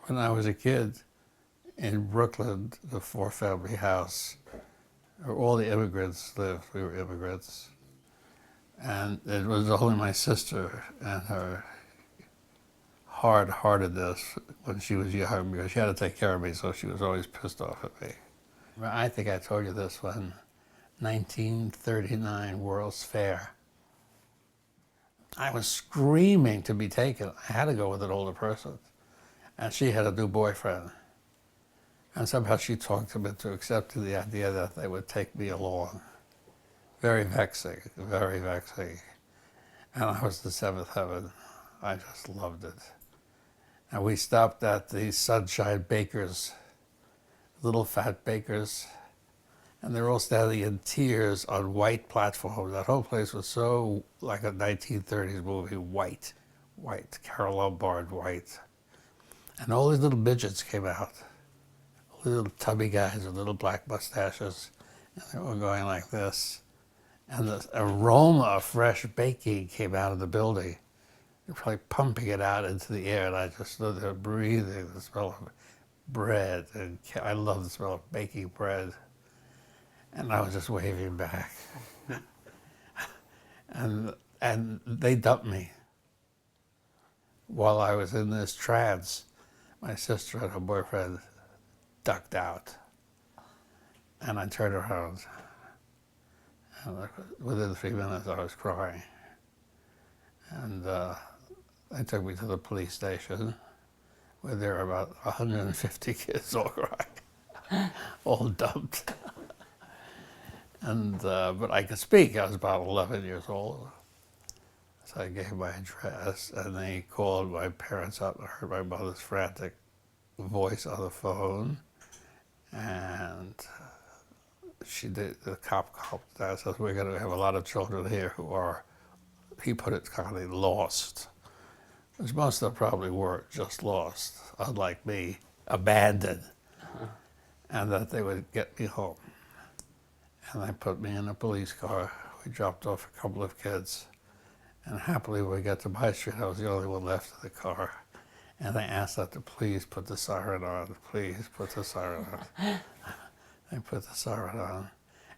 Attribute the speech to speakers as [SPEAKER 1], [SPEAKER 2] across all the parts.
[SPEAKER 1] When I was a kid in Brooklyn, the four-family house, where all the immigrants lived, we were immigrants, and it was only my sister and her hard-heartedness when she was young, because she had to take care of me, so she was always pissed off at me. I think I told you this one, 1939 World's Fair. I was screaming to be taken. I had to go with an older person. And she had a new boyfriend. And somehow she talked him into accepting the idea that they would take me along. Very vexing, very vexing. And I was the seventh heaven. I just loved it. And we stopped at the Sunshine Bakers, little fat bakers, and they're all standing in tiers on white platforms. That whole place was so like a 1930s movie, white, Carole Lombard white. And all these little midgets came out, little tubby guys with little black mustaches, and they were going like this. And the aroma of fresh baking came out of the building. They're probably pumping it out into the air, and I just stood there breathing the smell of bread. And I love the smell of baking bread. And I was just waving back. and they dumped me. While I was in this trance, my sister and her boyfriend ducked out. And I turned around. And within 3 minutes, I was crying. And they took me to the police station, where there were about 150 kids all crying, all dumped. And but I could speak. I was about 11 years old. So I gave my address, and they called my parents up. I heard my mother's frantic voice on the phone, and the cop called and says, "We're going to have a lot of children here who are," he put it kindly, "lost." Which most of them probably were just lost, unlike me, abandoned, and that they would get me home. And they put me in a police car. We dropped off a couple of kids. And happily, when we got to my street, I was the only one left in the car. And they asked that to please put the siren on. Please put the siren on. They put the siren on.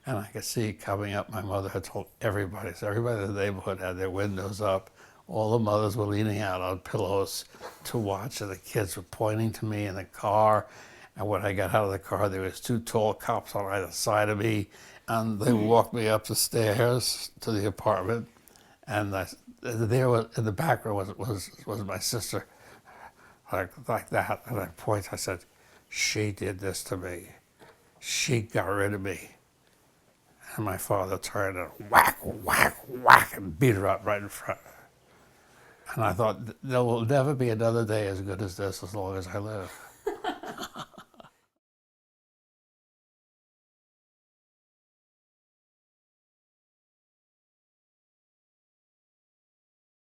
[SPEAKER 1] And I could see coming up, my mother had told everybody. So everybody in the neighborhood had their windows up. All the mothers were leaning out on pillows to watch. And the kids were pointing to me in the car. And when I got out of the car, there was 2 tall cops on either side of me. And they walked me up the stairs to the apartment, and there was, in the background was my sister, like that. And I pointed, I said, "She did this to me. She got rid of me." And my father turned and whack, whack, whack, and beat her up right in front. And I thought, there will never be another day as good as this as long as I live.